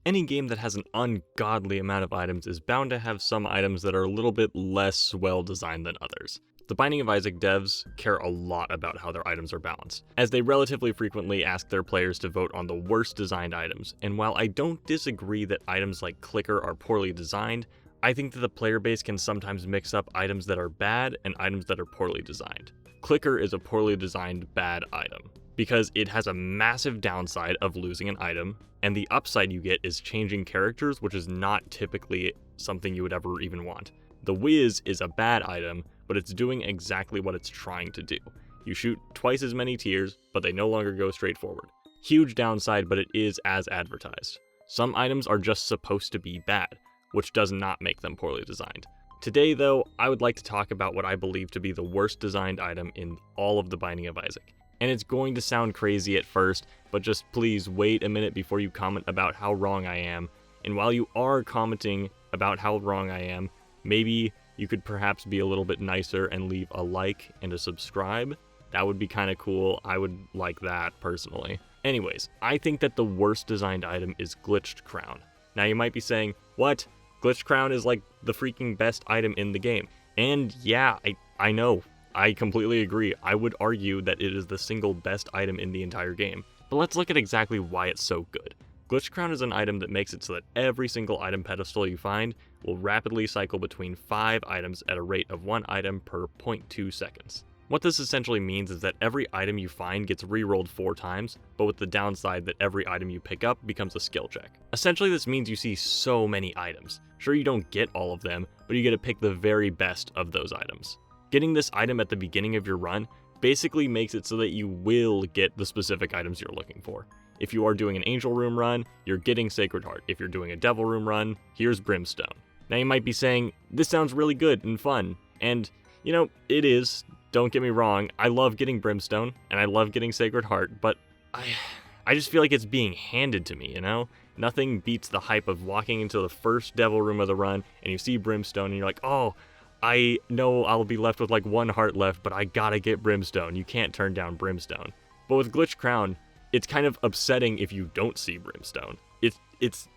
Any game that has an ungodly amount of items is bound to have some items that are a little bit less well designed than others. The Binding of Isaac devs care a lot about how their items are balanced, as they relatively frequently ask their players to vote on the worst designed items, and while I don't disagree that items like Clicker are poorly designed, I think that the player base can sometimes mix up items that are bad and items that are poorly designed. Clicker is a poorly designed bad item, because it has a massive downside of losing an item, and the upside you get is changing characters, which is not typically something you would ever even want. The Whiz is a bad item, but it's doing exactly what it's trying to do. You shoot twice as many tiers, but they no longer go straight forward. Huge downside, but it is as advertised. Some items are just supposed to be bad, which does not make them poorly designed. Today, though, I would like to talk about what I believe to be the worst designed item in all of the Binding of Isaac. And it's going to sound crazy at first, but just please wait a minute before you comment about how wrong I am. And while you are commenting about how wrong I am, maybe you could perhaps be a little bit nicer and leave a like and a subscribe. That would be kind of cool. I would like that personally. Anyways, I think that the worst designed item is Glitched Crown. Now you might be saying, what? Glitched Crown is like the freaking best item in the game. And yeah, I know. I completely agree. I would argue that it is the single best item in the entire game. But let's look at exactly why it's so good. Glitched Crown is an item that makes it so that every single item pedestal you find will rapidly cycle between 5 items at a rate of 1 item per 0.2 seconds. What this essentially means is that every item you find gets re-rolled 4 times, but with the downside that every item you pick up becomes a skill check. Essentially, this means you see so many items. Sure, you don't get all of them, but you get to pick the very best of those items. Getting this item at the beginning of your run basically makes it so that you will get the specific items you're looking for. If you are doing an Angel Room run, you're getting Sacred Heart. If you're doing a Devil Room run, here's Brimstone. Now you might be saying, this sounds really good and fun, and you know, it is. Don't get me wrong, I love getting Brimstone, and I love getting Sacred Heart, but I just feel like it's being handed to me, you know? Nothing beats the hype of walking into the first Devil Room of the run, and you see Brimstone, and you're like, oh, I know I'll be left with like 1 heart left, but I gotta get Brimstone. You can't turn down Brimstone. But with Glitched Crown, it's kind of upsetting if you don't see Brimstone. It's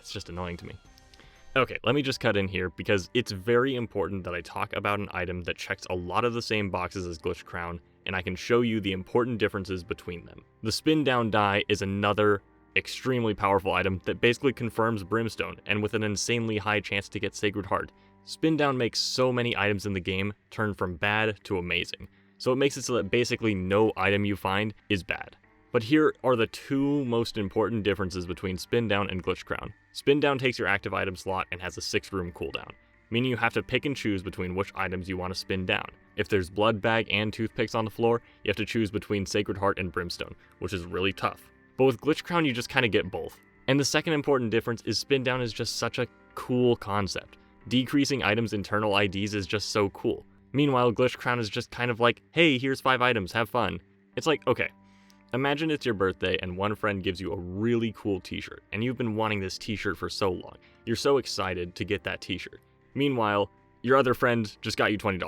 just annoying to me. Okay, let me just cut in here because it's very important that I talk about an item that checks a lot of the same boxes as Glitched Crown, and I can show you the important differences between them. The Spin Down Die is another extremely powerful item that basically confirms Brimstone, and with an insanely high chance to get Sacred Heart. Spin Down makes so many items in the game turn from bad to amazing, so it makes it so that basically no item you find is bad. But here are the 2 most important differences between Spin Down and Glitched Crown. Spin Down takes your active item slot and has a 6-room cooldown, meaning you have to pick and choose between which items you want to spin down. If there's Blood Bag and Toothpicks on the floor, you have to choose between Sacred Heart and Brimstone, which is really tough. But with Glitched Crown, you just kind of get both. And the second important difference is Spin Down is just such a cool concept. Decreasing items' internal IDs is just so cool. Meanwhile, Glitched Crown is just kind of like, hey, here's 5 items, have fun. It's like, okay, imagine it's your birthday and one friend gives you a really cool t-shirt, and you've been wanting this t-shirt for so long. You're so excited to get that t-shirt. Meanwhile, your other friend just got you $20.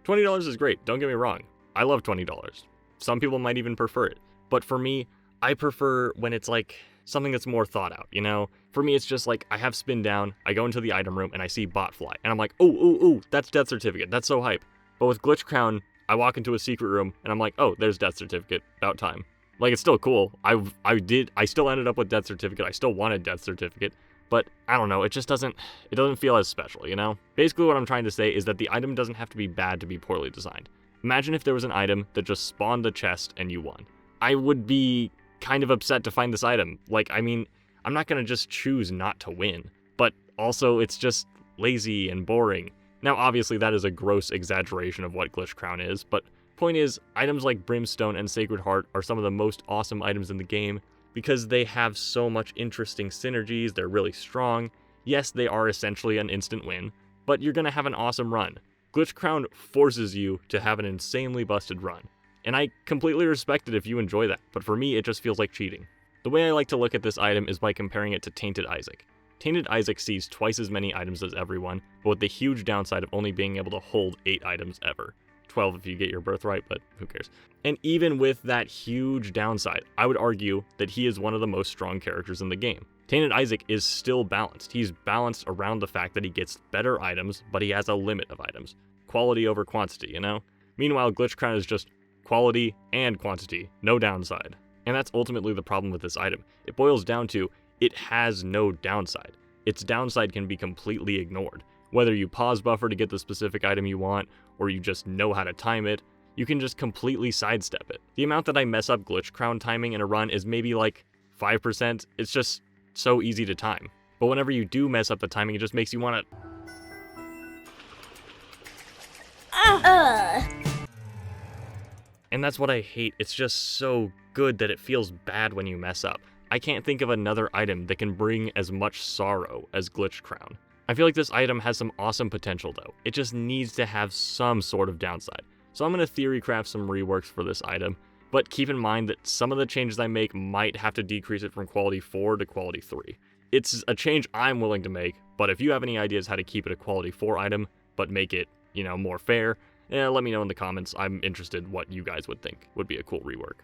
$20 is great, don't get me wrong. I love $20. Some people might even prefer it. But for me, I prefer when it's like something that's more thought out, you know? For me, it's just like, I have Spin Down, I go into the item room, and I see Botfly, and I'm like, oh, that's Death Certificate, that's so hype. But with Glitched Crown, I walk into a secret room, and I'm like, oh, there's Death Certificate, about time. Like, it's still cool, I still ended up with Death Certificate, I still wanted Death Certificate, but I don't know, it doesn't feel as special, you know? Basically what I'm trying to say is that the item doesn't have to be bad to be poorly designed. Imagine if there was an item that just spawned a chest and you won. I would be kind of upset to find this item. Like, I mean, I'm not gonna just choose not to win, but also it's just lazy and boring. Now, obviously that is a gross exaggeration of what Glitched Crown is, but point is, items like Brimstone and Sacred Heart are some of the most awesome items in the game because they have so much interesting synergies, they're really strong. Yes, they are essentially an instant win, but you're gonna have an awesome run. Glitched Crown forces you to have an insanely busted run. And I completely respect it if you enjoy that, but for me it just feels like cheating. The way I like to look at this item is by comparing it to Tainted Isaac. Tainted Isaac sees twice as many items as everyone, but with the huge downside of only being able to hold 8 items ever. 12 if you get your birthright, but who cares. And even with that huge downside, I would argue that he is one of the most strong characters in the game. Tainted Isaac is still balanced. He's balanced around the fact that he gets better items, but he has a limit of items. Quality over quantity, you know? Meanwhile, Glitch Crown is just quality and quantity, no downside. And that's ultimately the problem with this item. It boils down to, it has no downside. Its downside can be completely ignored. Whether you pause buffer to get the specific item you want, or you just know how to time it, you can just completely sidestep it. The amount that I mess up Glitch Crown timing in a run is maybe like 5%. It's just so easy to time. But whenever you do mess up the timing, it just makes you want to... And that's what I hate. It's just so good that it feels bad when you mess up. I can't think of another item that can bring as much sorrow as Glitch Crown. I feel like this item has some awesome potential though. It just needs to have some sort of downside. So I'm going to theorycraft some reworks for this item, but keep in mind that some of the changes I make might have to decrease it from quality 4 to quality 3. It's a change I'm willing to make, but if you have any ideas how to keep it a quality 4 item, but make it, more fair, let me know in the comments. I'm interested what you guys would think would be a cool rework.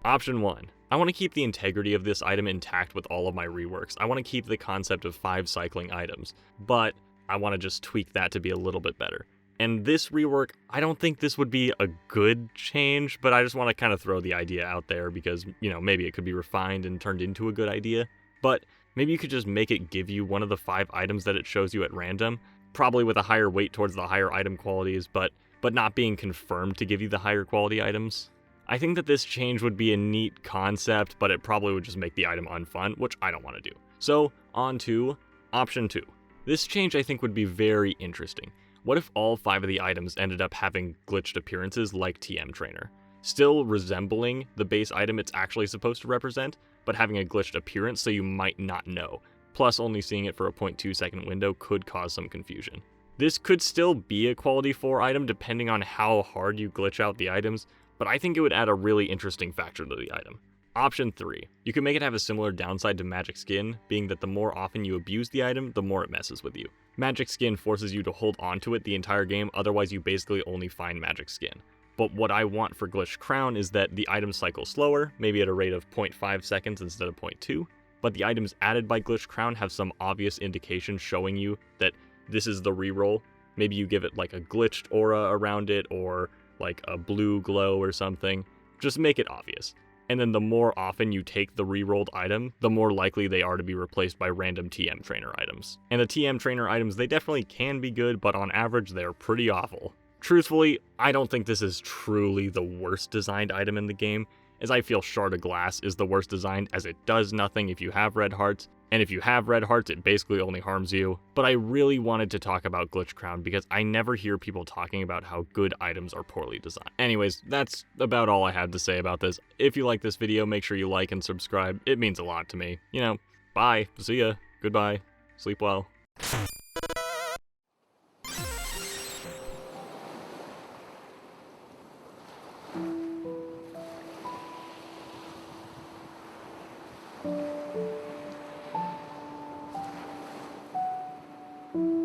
Option 1. I want to keep the integrity of this item intact with all of my reworks. I want to keep the concept of 5 cycling items, but I want to just tweak that to be a little bit better. And this rework, I don't think this would be a good change, but I just want to kind of throw the idea out there because, maybe it could be refined and turned into a good idea. But maybe you could just make it give you one of the 5 items that it shows you at random, probably with a higher weight towards the higher item qualities, but not being confirmed to give you the higher quality items. I think that this change would be a neat concept, but it probably would just make the item unfun, which I don't want to do. So, on to option 2. This change I think would be very interesting. What if all 5 of the items ended up having glitched appearances like TM Trainer? Still resembling the base item it's actually supposed to represent, but having a glitched appearance so you might not know. Plus, only seeing it for a 0.2 second window could cause some confusion. This could still be a quality 4 item depending on how hard you glitch out the items, but I think it would add a really interesting factor to the item. Option 3. You can make it have a similar downside to Magic Skin, being that the more often you abuse the item, the more it messes with you. Magic Skin forces you to hold onto it the entire game, otherwise you basically only find Magic Skin. But what I want for Glitch Crown is that the items cycle slower, maybe at a rate of 0.5 seconds instead of 0.2, but the items added by Glitch Crown have some obvious indication showing you that this is the reroll. Maybe you give it like a glitched aura around it, or like a blue glow or something. Just make it obvious. And then the more often you take the rerolled item, the more likely they are to be replaced by random TM Trainer items. And the TM Trainer items, they definitely can be good, but on average, they're pretty awful. Truthfully, I don't think this is truly the worst designed item in the game, as I feel Shard of Glass is the worst designed, as it does nothing if you have red hearts, and if you have red hearts, it basically only harms you. But I really wanted to talk about Glitch Crown because I never hear people talking about how good items are poorly designed. Anyways, that's about all I had to say about this. If you like this video, make sure you like and subscribe. It means a lot to me. Bye. See ya. Goodbye. Sleep well. you